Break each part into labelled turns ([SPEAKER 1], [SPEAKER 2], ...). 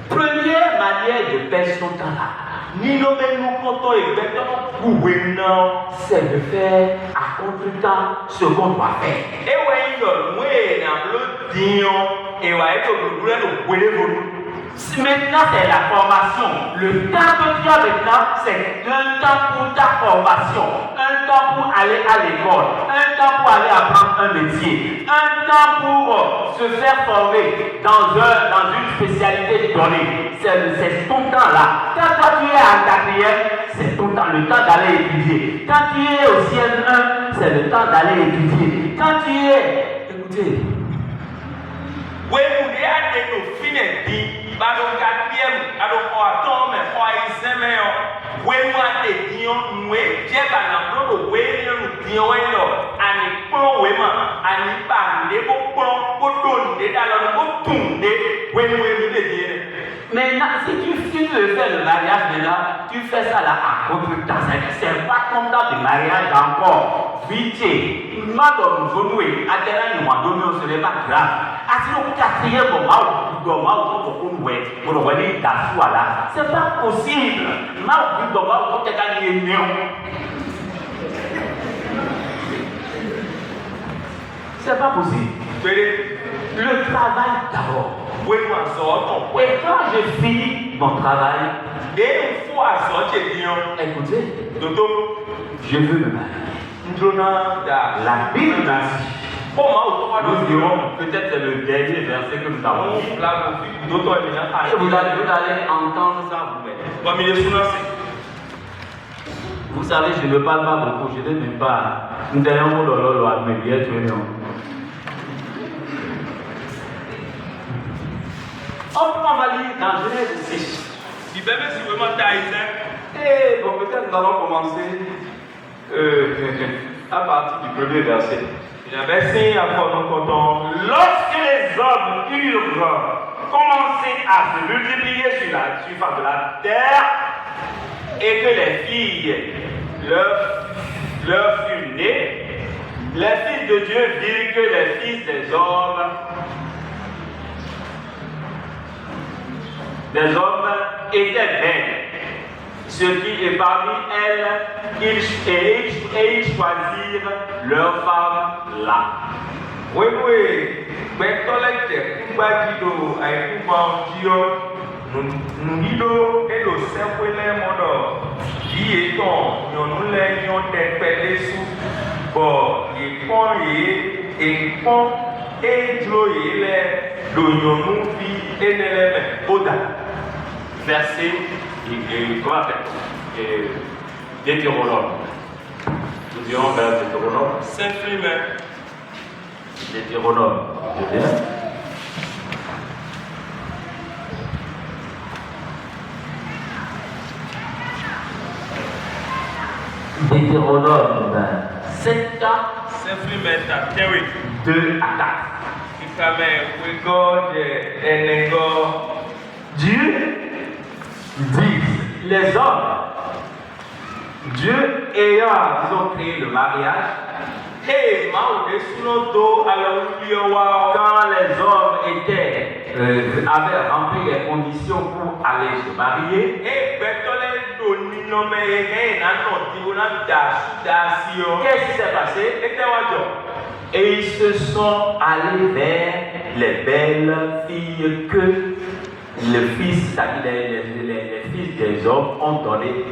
[SPEAKER 1] Première manière de perdre son temps là, c'est de faire à contre-temps ce qu'on doit faire. Maintenant, c'est la formation. Le temps que tu as maintenant, c'est un temps pour ta formation, un temps pour aller à l'école, un temps pour aller apprendre un métier, un temps pour se faire former dans une spécialité donnée. C'est ton temps là. Quand toi tu es en quatrième, c'est ton temps, le temps d'aller étudier. Quand tu es au CM1, c'est le temps d'aller étudier. Quand tu es... Écoutez. Maintenant, si tu veux faire le mariage maintenant, tu fais ça là à contre-temps. C'est pas comme dans le mariage encore. Vite, madame, vous nous attendez, nous donné, ce n'est pas grave. Sinon, quatrième moment, c'est pas possible. C'est pas possible. Le travail d'abord. Et quand je finis mon travail, écoutez, je veux me marier. La Bible dit, nous dirons, peut-être c'est le dernier verset que nous avons dit. Et vous allez entendre ça vous-même. Vous savez, je ne parle pas beaucoup, je ne n'ai même pas. Nous allons mais bien tuer. On va lire dans Genèse 6. Et bon, peut-être nous allons commencer à partir du premier verset. Lorsque les hommes eurent commencé à se multiplier sur la surface de la terre et que les filles leur furent nées, les fils de Dieu virent que les fils des hommes étaient belles, ce qui est parmi elles qu'ils choisirent leur femme là. Verset Deutéronome. Nous dirons vers Deutéronome. Deutéronome. Deutéronome 7 2 à 4. Dieu dit, les hommes, Dieu ayant, disons, créé le mariage, quand les hommes avaient rempli les conditions pour aller se marier, qu'est-ce qui s'est passé? Et ils se sont allés vers les belles filles que les fils des hommes ont donné.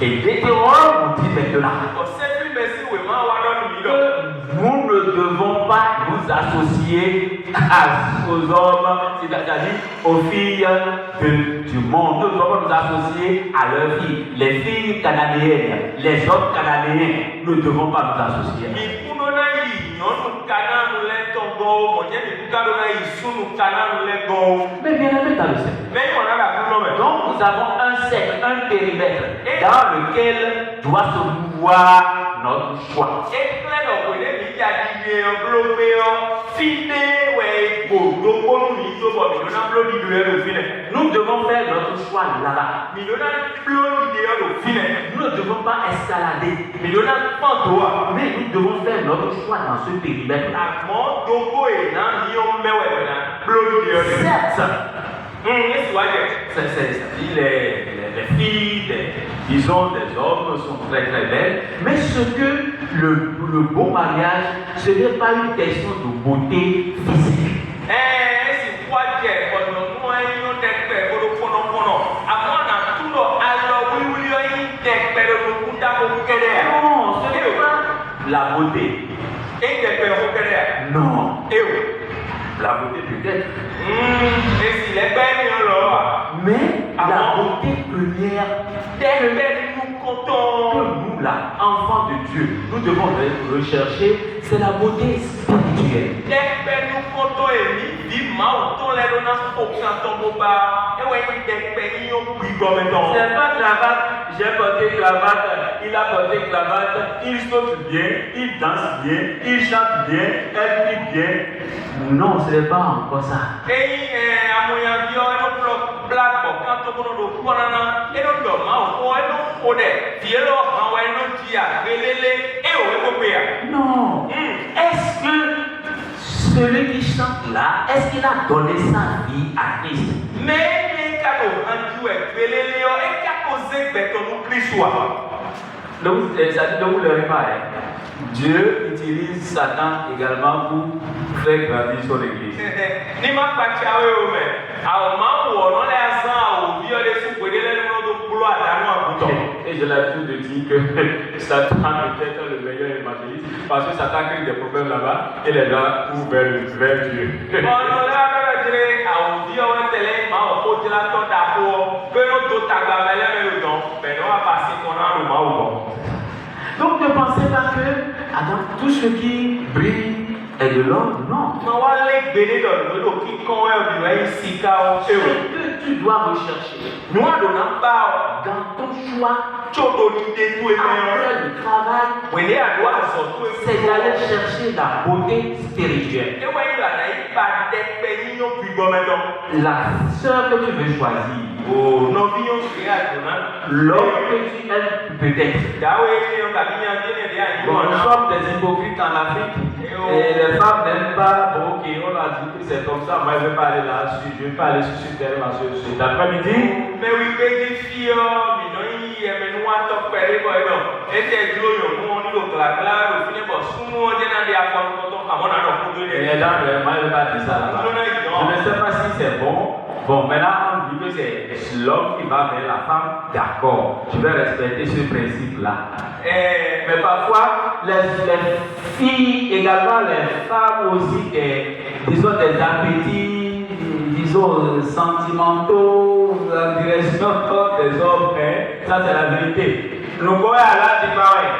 [SPEAKER 1] Et Deutéronome nous dit maintenant que nous ne devons pas nous associer aux hommes, c'est-à-dire aux filles du monde. Nous ne devons pas nous associer à leurs filles. Les filles cananéennes, les hommes cananéens, nous ne devons pas nous associer. Mais bien aimé dans le Seigneur. Donc nous avons un cercle, un périmètre dans lequel doit se mouvoir notre choix. Nous devons faire notre choix là-bas. Nous ne devons pas escalader. Mais nous devons faire notre choix dans ce périmètre. Certes, les filles, disons des hommes sont très très belles, mais ce que le beau mariage, ce n'est pas une question de beauté physique. Non, ce n'est pas la beauté. Non. La beauté peut-être. Mais la beauté première, que nous là, enfants de Dieu, nous devons rechercher, c'est la beauté spirituelle. C'est pas cravate, j'ai porté cravate, il a porté cravate, il saute bien, il danse bien, il chante bien, elle vit bien. Non, ce n'est pas encore ça. Non. Est-ce que celui qui chante là, est-ce qu'il a donné sa vie à Christ? Donc, ça dit de vous le réparer. Dieu utilise Satan également pour faire grandir son église. Et je l'habitude de dire que Satan peut être le meilleur évangéliste parce que Satan crée des problèmes là-bas et les gens courent vers Dieu. Donc ne pensez pas que tout ce qui brille est de l'or, non. Ce que tu dois rechercher dans ton choix, après le travail, c'est d'aller chercher la beauté spirituelle. La sœur que tu veux choisir, l'homme que tu aimes peut-être. Bon, nous sommes des hypocrites en Afrique et les femmes n'aiment pas. Bon, ok, on a dit que c'est comme ça. Moi, je ne vais pas aller là-dessus. Je ne vais pas aller sur ce terrain cet après-midi. Mais oui, je ne sais pas si c'est bon. Bon, maintenant on dit que c'est l'homme qui va vers la femme. D'accord, je vais respecter ce principe-là. Mais parfois, les filles, également les femmes aussi, disons des appétits, disons sentimentaux, en direction des hommes. Ça, c'est la vérité. Nous voyons à la dimanche.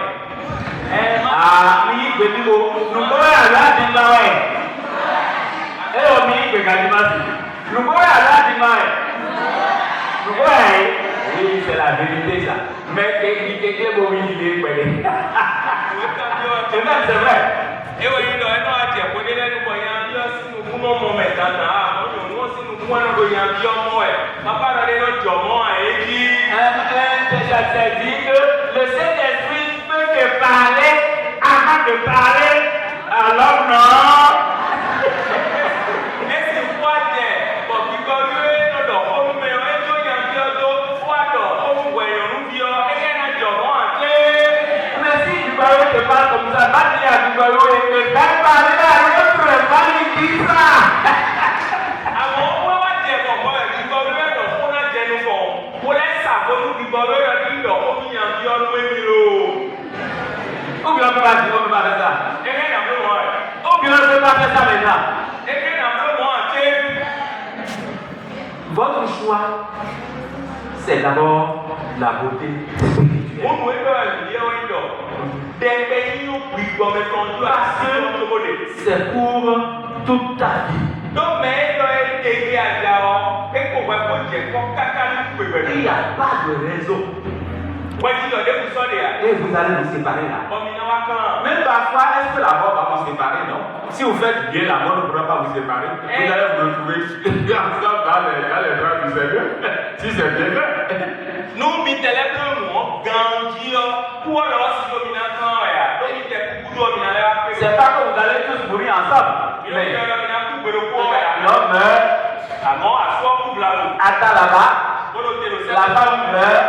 [SPEAKER 1] Oui, c'est la vérité ça. Mais quelqu'un m'a mis l'idée. C'est vrai. C'est-à-dire que le Saint-Esprit peut te parler avant de parler à l'homme, non? Je parle comme ça, va dire à Dubaïo et que t'as parlé à l'autre, va lui dire ça. Ou bien on ne peut pas faire ça. Ou bien on ne peut pas faire ça maintenant. Votre choix, c'est d'abord la beauté spirituelle. C'est pour toute ta vie. Il n'y a pas de raison Et vous allez vous séparer là. Même parfois, est-ce que la mort va vous séparer, non? Si vous faites bien, la mort ne pourra pas vous séparer. Vous allez vous retrouver ensemble dans les bras du Seigneur. Si c'est bien fait. C'est pas que vous allez tous mourir ensemble. Mais l'homme meurt. Attends là-bas. La femme meurt.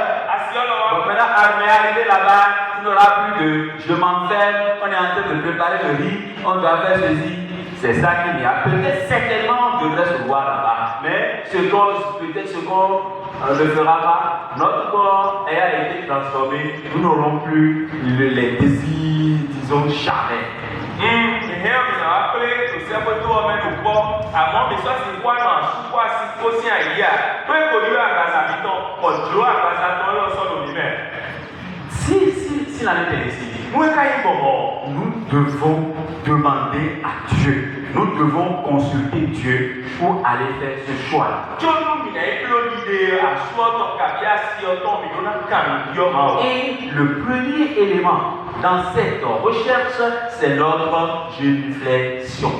[SPEAKER 1] Donc maintenant, Armée est arrivé là-bas. Il n'y aura plus de je m'enferme. On est en train de préparer le riz. On doit faire ceci. C'est ça qu'il y a. Peut-être, certainement, on devrait se voir là-bas. Mais peut-être ce qu'on ne fera pas. Notre corps ayant été transformé, nous n'aurons plus les désirs, disons, charnels. Si la note est ici, nous devons demander à Dieu. Nous devons consulter Dieu pour aller faire ce choix. Et le premier élément dans cette recherche, c'est notre génuflexion.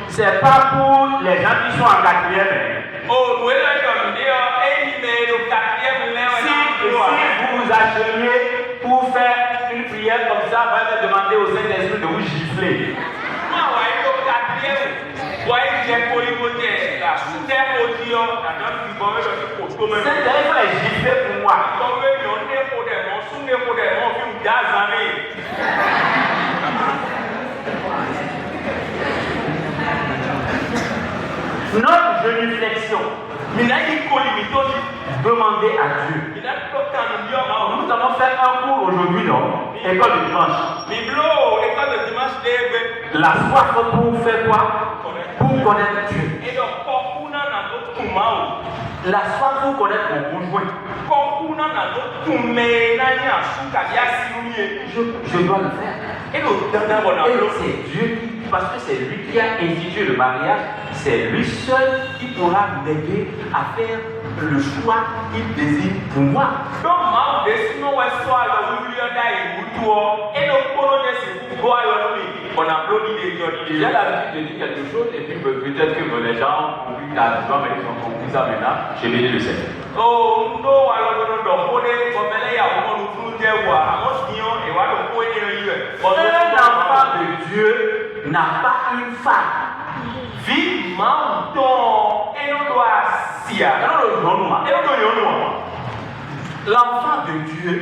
[SPEAKER 1] C'est pas pour les gens qui sont en quatrième. Si vous vous achemiez pour faire une prière comme ça, vous allez demander au Saint-Esprit de vous gifler. Saint-Esprit est giflé pour moi. Notre génuflexion, demander à Dieu. Nous allons faire un cours aujourd'hui, non? École de dimanche. La soif pour faire quoi? Pour connaître Dieu. La soif pour connaître mon conjoint. Je dois le faire. Et c'est Dieu qui, parce que c'est lui qui a institué le mariage, c'est lui seul qui pourra m'aider à faire le choix qu'il désire pour moi. J'ai l'habitude de dire quelque chose et puis peut-être que les gens ont vu ta joie, mais ils ont compris ça maintenant. J'ai béni le Seigneur. Un enfant de Dieu n'a pas une femme. L'enfant de Dieu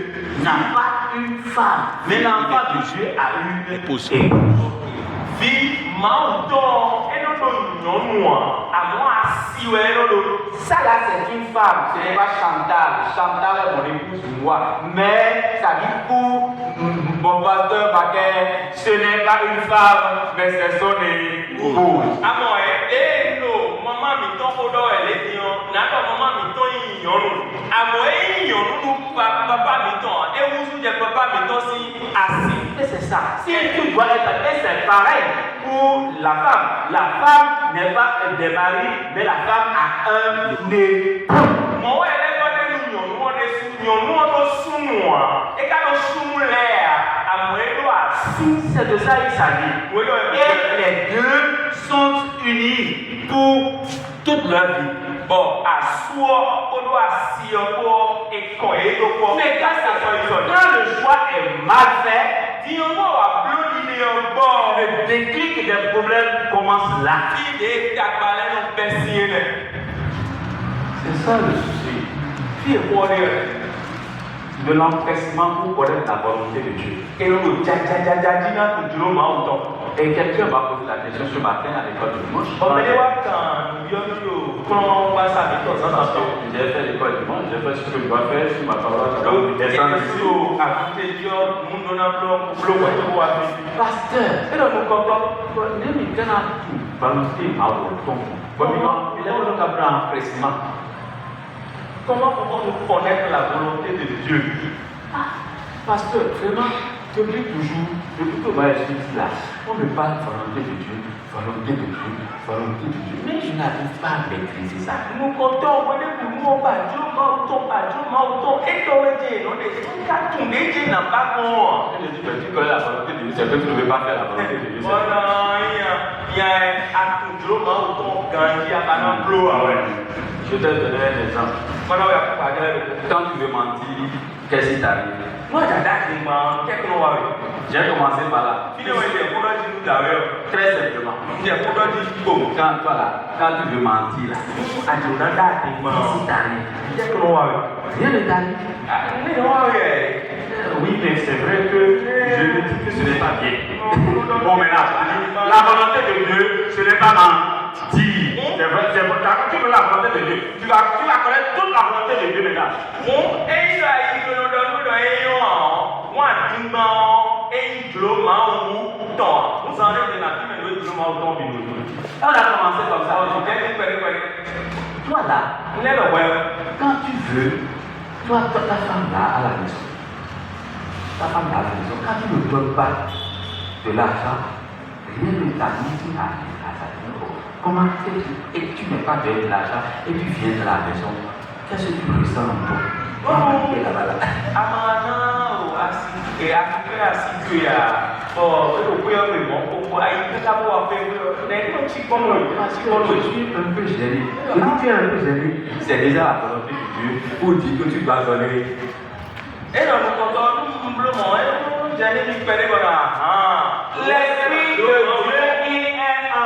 [SPEAKER 1] n'a pas une femme, mais l'enfant de Dieu a une épouse. Ça là c'est une femme, ce n'est pas Chantal. Chantal est mon épouse, moi. Mais ça dit pour mon pasteur Baquet, ce n'est pas une femme, mais c'est son épouse. Et c'est ça. Si tu dois être, et c'est pareil pour la femme. La femme n'est pas des maris, mais la femme a un époux. C'est de ça il s'agit. Et les deux sont unis pour toute leur vie. Mais quand le choix est mal fait, le déclic des problèmes commence là. C'est ça le souci. De l'empressement pour connaître la volonté de Dieu. Et quelqu'un m'a posé la question ce matin à l'école de dimanche. J'ai fait l'école de dimanche, j'ai fait ce que je dois faire sur ma parole. Pasteur, comment pouvons-nous connaître la volonté de Dieu? Pasteur, vraiment, depuis toujours, depuis que je suis là, on me parle de volonté de Dieu, volonté de Dieu, volonté de Dieu. Mais je n'arrive pas à maîtriser ça.
[SPEAKER 2] Nous comptons, on est pour nous, on va Dieu, et dans le Dieu, on est tout les Dieu n'a pas bon.
[SPEAKER 1] Je dis, tu connais la volonté de Dieu, c'est que tu ne veux pas faire la volonté de Dieu.
[SPEAKER 2] Voilà, il y a un tout gros, quand il y a un gros,
[SPEAKER 1] je te donne un exemple. Quand tu veux mentir, qu'est-ce qui t'arrive?
[SPEAKER 2] Moi, qu'est-ce qu'on va faire?
[SPEAKER 1] J'ai commencé par là. Très simplement. Quand toi là, quand tu veux mentir là, qu'est-ce qui t'arrive?
[SPEAKER 2] Qu'est-ce qu'on va faire?
[SPEAKER 1] Rien ne t'arrive. Oui, mais c'est vrai que je me dis que ce n'est pas bien. Bon, maintenant, la volonté de Dieu, ce n'est pas mentir. C'est vrai, c'est vrai. Quand tu veux la volonté de Dieu, tu vas connaître toute la volonté de Dieu maintenant. On a commencé comme ça. Toi là, quand tu veux, toi, ta femme là à la maison, quand tu ne donnes pas de l'argent, rien ne t'amuse à ça. Comment et tu n'es pas donné de l'argent et tu viens de la maison, qu'est-ce que tu ressens en toi? Je suis un peu gêné. Je dis que tu es un peu gêné. C'est déjà la volonté de Dieu pour dire que tu dois donner. L'Esprit de Dieu qui est en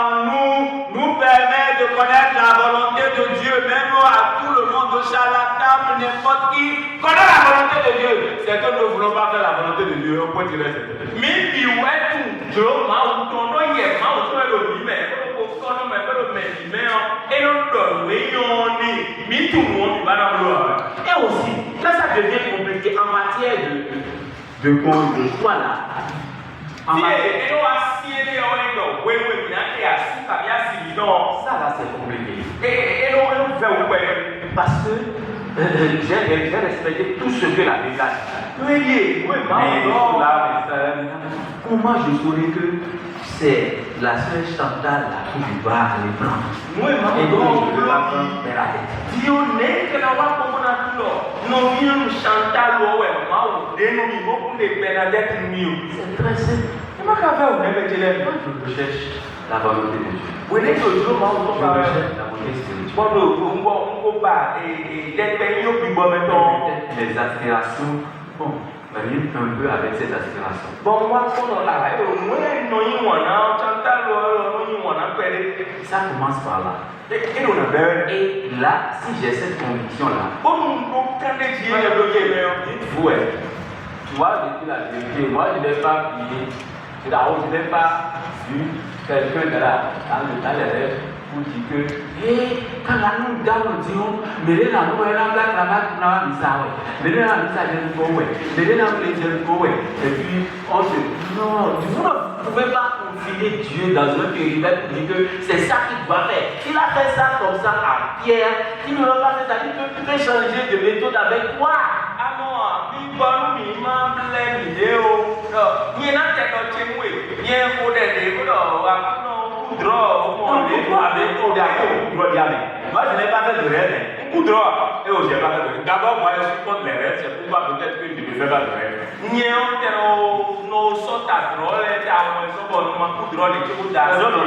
[SPEAKER 1] nous permet de connaître la volonté de Dieu, même à tout le monde, au charlatan, n'importe qui connaît la volonté de Dieu. C'est que nous ne voulons pas faire la volonté de Dieu. Au point de et aussi, là ça devient compliqué en matière de choix là. Ça là c'est compliqué. Parce que j'ai respecté tout ce que la Bible a dit. Comment je saurais que c'est la sœur Chantal là que je dois aller prendre? Et donc je ne veux pas prendre vers la tête. C'est très simple. Moi je recherche la volonté de Dieu. Je recherche la volonté spirituelle. Les aspirations, bon, venir un peu avec ces aspirations. Ça commence par là. Et là, si j'ai cette conviction-là, dites-vous, tu vois, je dis la vérité, moi je n'ai pas prié, je n'ai pas vu quelqu'un de là, dans les rêves, pour dire que, quand la nous gagne, nous disons, mais là, nous avons la cravate, nous avons mis ça, mais là, nous avons mis ça, et puis, on se dit, non, vous ne pouvez pas confier Dieu dans un périmètre pour dire que c'est ça qu'il doit faire. Il a fait ça comme ça à Pierre, il ne va pas faire ça, il peut changer de méthode avec toi. Moi je n'ai pas fait de rêve. D'abord, moi je suis contre les rêves, c'est pourquoi peut-être que je ne fais pas de rêve. Non,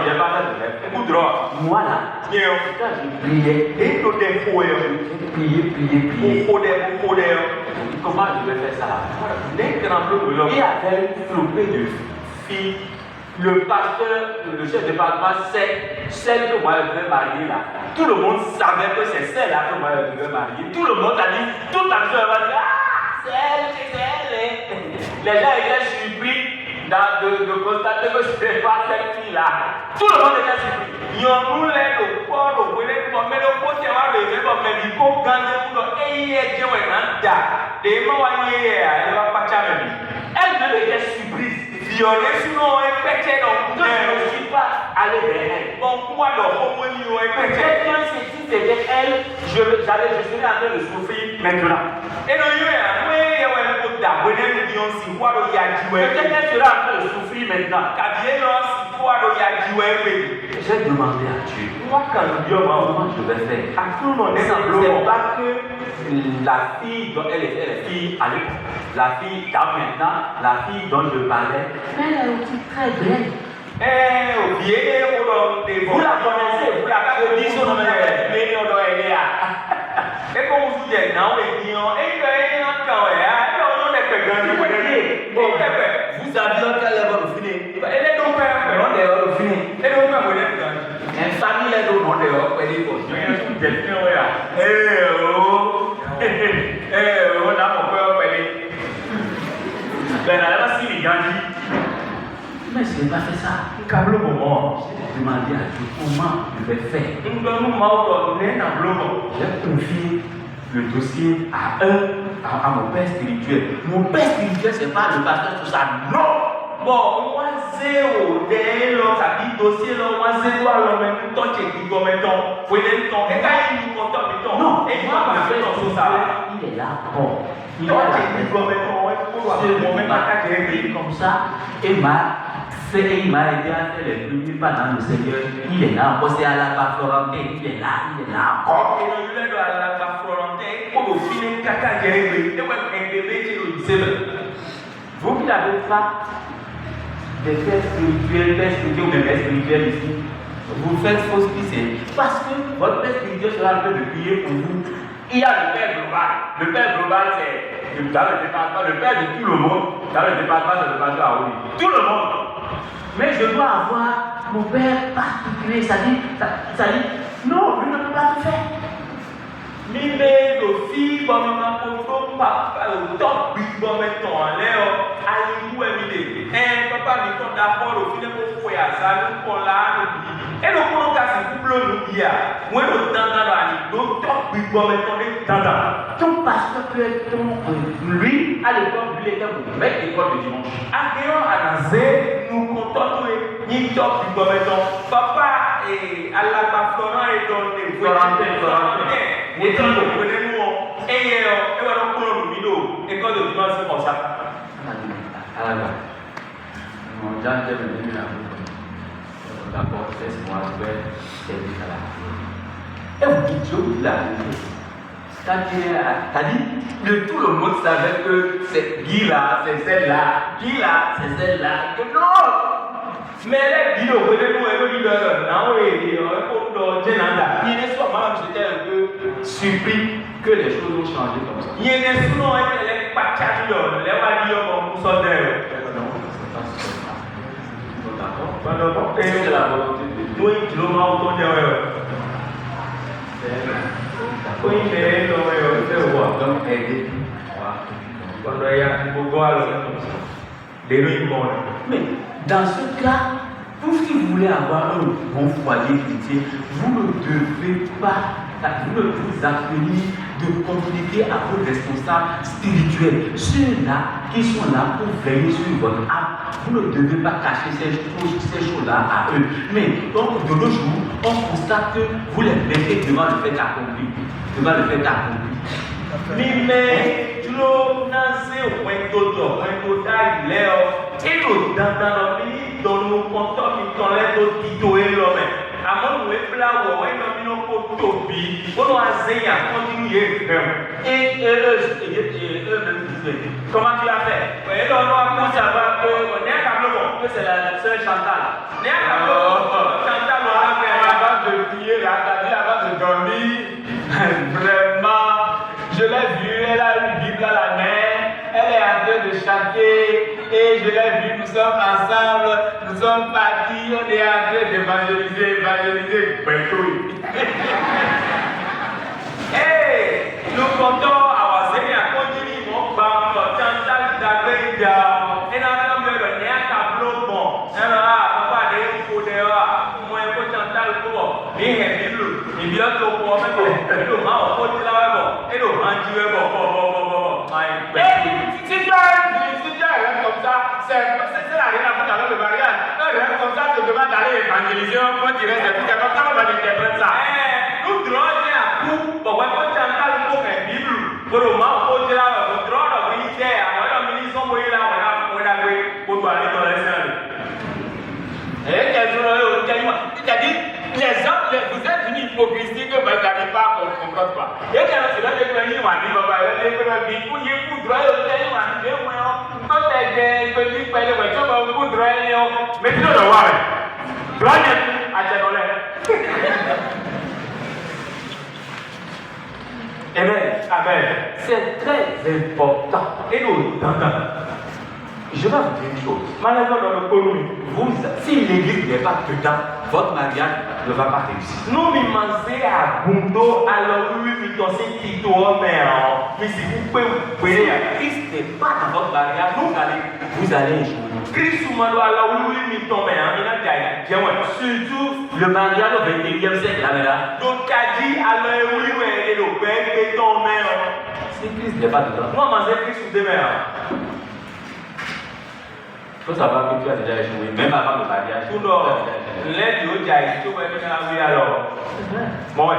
[SPEAKER 1] j'ai pas fait de rêve. Moi là, quand je priais, prier. Comment je vais faire ça là? Il y avait une flopée de filles. Le pasteur, le chef de département, c'est celle que moi je devais marier là. Tout le monde savait que c'est celle-là que moi je devais marier. Tout le monde a dit, toute la chose va dire, ah, c'est elle. Les gens étaient surpris de constater que ce n'est pas cette fille-là. Tout le monde était surpris. Elle-même était surprise. Je ne suis pas allé vers elle. Peut-être que si c'était elle, je serais en train de souffrir maintenant. Peut-être qu'elle sera en train de souffrir maintenant. J'ai demandé à Dieu.
[SPEAKER 2] Moi, quand Dieu m'a
[SPEAKER 3] Comment je vais faire?
[SPEAKER 2] à tout le monde,
[SPEAKER 3] C'est pas que la fille dont elle est fille à l'époque, la fille car maintenant, la fille dont je parlais,
[SPEAKER 4] Mais elle est aussi très belle.
[SPEAKER 2] vous la connaissez, vous la connaissez, vous la connaissez. Et comme vous dites, non, les clients, et il y a un camp, et on est que gagné.
[SPEAKER 3] vous savez qu'elle est bonne finir.
[SPEAKER 2] Elle est donc père,
[SPEAKER 3] Non, elle est bonne finir.
[SPEAKER 2] elle est donc père, elle est gagné.
[SPEAKER 3] Une famille est donc non, elle est bonne finir.
[SPEAKER 4] Mais je n'ai pas fait ça.
[SPEAKER 2] Câble moment.
[SPEAKER 4] J'ai demandé à Dieu comment je vais faire.
[SPEAKER 2] Nous donnons mal, n'est pas bloqué.
[SPEAKER 3] J'ai confié le dossier à mon père spirituel. Mon père spirituel, c'est pas le pasteur, tout ça. Non!
[SPEAKER 2] Bon, moi, zéro, dès lors, ça dit dossier, là, moi, zéro, alors, même, tant que tu es comme étant, vous voyez, le temps, et quand il nous compte, mettons,
[SPEAKER 4] Non,
[SPEAKER 2] et il
[SPEAKER 4] moi,
[SPEAKER 2] va
[SPEAKER 4] le
[SPEAKER 2] faire
[SPEAKER 4] père
[SPEAKER 2] dans ça.
[SPEAKER 4] il est là. Bon, il est
[SPEAKER 2] Toi,
[SPEAKER 4] là.
[SPEAKER 2] tu es comme étant, ouais, pour voir, même pas qu'à gérer.
[SPEAKER 4] Comme ça, et il m'a aidé à faire les premiers pas dans le Seigneur. Il est là encore, c'est à la Florentin, il est là encore.
[SPEAKER 2] Et donc, il est dans la Florentin, pour le filer, caca, gérer, et ouais, un bébé, tu le sais.
[SPEAKER 4] Vous qui n'avez pas des pères spirituels ou des pères spirituels ici, vous faites fausse piscine. Parce que votre père spirituel sera en train de prier pour vous.
[SPEAKER 1] Il y a le Père global. Le Père global, c'est dans le département, le Père de tout le monde. Dans le département, c'est le pasteur Aouli. Tout le monde.
[SPEAKER 4] Mais je dois avoir mon père particulier. Ça dit, non, je ne peux pas tout faire.
[SPEAKER 2] Mime le fille, bon, maman, pour papa, le top, big bon, mettons en l'air, aïe, où est l'idée? Papa, mettons d'abord, le film pour faire ça, nous, pour là, et le coup, on a ce couple, nous, il y a, moi, le temps dans la ligne, le top, big bon, mettons, les temps.
[SPEAKER 4] Ton pasteur peut être lui, à l'époque, lui était mon maître d'école de dimanche.
[SPEAKER 2] Accueillons à Nazé, nous comptons, ni top, big bon, mettons, papa, et à la Florent, et dans les
[SPEAKER 3] Florentin.
[SPEAKER 2] Et quand vous prenez nous, et on va donc prendre le vidéo, et quand le dimanche c'est comme ça.
[SPEAKER 3] Mon Jean, je vais venir à vous. D'abord, laisse-moi faire des déclarations. Et vous dites, je vous dis la vérité. T'as dit, tout le monde savait que c'est Guy là, c'est celle-là, Guy là, c'est celle-là. Que non!
[SPEAKER 2] Mais les vidéos, vous voyez, nous, non, oui, pour Jenanda. Il y a soit moi, j'étais un peu
[SPEAKER 3] Surpris que les choses ont changé comme ça.
[SPEAKER 2] il y a des souvent, les packages, les wadios, comme ça,
[SPEAKER 3] D'accord. C'est la volonté de Dieu.
[SPEAKER 2] oui, tu l'as autour de oui, mais non, c'est quoi?
[SPEAKER 3] Donc, aider.
[SPEAKER 2] Quand il y a beaucoup de des rues bonnes.
[SPEAKER 4] Mais dans ce cas, vous, si vous voulez avoir un bon foyer chrétien, vous ne devez pas, vous ne vous appelez de communiquer à vos responsables spirituels, ceux-là qui sont là pour veiller sur votre âme. Vous ne devez pas cacher ces choses-là à eux. Mais donc, de nos jours, on constate que vous les mettez devant le fait accompli.
[SPEAKER 2] Mais tu l'as au point d'autre, il est et nous dans le pays, dans nos compteurs, qui sont là, qui doivent l'homme. À mon nouveau plat, on a mis nos photopies, on a essayé à continuer.
[SPEAKER 1] Et eux-mêmes disaient, comment tu as fait?
[SPEAKER 2] Oui, on a pu savoir qu'on est à Cablemont.
[SPEAKER 1] Que c'est la sœur Chantal.
[SPEAKER 2] On est à Cablemont. Chantal, on a fait.
[SPEAKER 1] Avant de prier, avant de dormir, vraiment, je l'ai vue, elle a une Bible à la main, elle est en train de chanter, et je l'ai vue, nous sommes ensemble, nous sommes partis, on est en train d'évangéliser,
[SPEAKER 2] Hey, nous comptons à Wazéni à continuer mon bar, Chantal d'Abeida, et dans le nez à Cablemont. Alors, papa, des faux dehors, moi, il faut Chantal pour bien Bible, il vient de pour mettre le mal au côté là, et le rendu,
[SPEAKER 1] si tu as un rêve comme ça, c'est la rien à foutre avec le mariage. Un rêve comme ça te demande d'aller évangéliser, on peut tirer ses trucs, comme ça on va interpréter ça.
[SPEAKER 2] Nous drôles à coup, pour voir quand Chantal pour la Bible, pour le mal au côté là, le drôle de militaire, on a mis son moyen là, on a pour aller dans les salles.
[SPEAKER 1] Et quel jour, il a dit, les hommes, vous hypocrisie que vous n'arrivez pas à comprendre quoi. Et quand c'est là que vous avez dit, papa,
[SPEAKER 4] Amen. C'est très important. Et nous, je vais vous dire une chose.
[SPEAKER 1] malheureusement dans le commune,
[SPEAKER 4] Si l'église n'est pas dedans, votre mariage ne va pas réussir.
[SPEAKER 1] nous m'immenser à Bundo, alors oui, mais dans ces titres, mais si vous pouvez vous payer,
[SPEAKER 4] Christ n'est pas dans votre mariage, vous allez échouer.
[SPEAKER 1] Christ ou Mano, alors oui, mais tombé, il a gagné. Surtout,
[SPEAKER 4] Le mariage au 21e siècle, là,
[SPEAKER 1] donc, qu'a dit, alors oui, mais le père, mais tombé,
[SPEAKER 4] si Christ n'est pas dedans,
[SPEAKER 1] moi, m'en Christ ou demain.
[SPEAKER 4] il faut savoir que tu as déjà échoué, même avant le mariage.
[SPEAKER 1] Tout le monde, l'aide au diable, tout le monde, alors. Bon, ouais.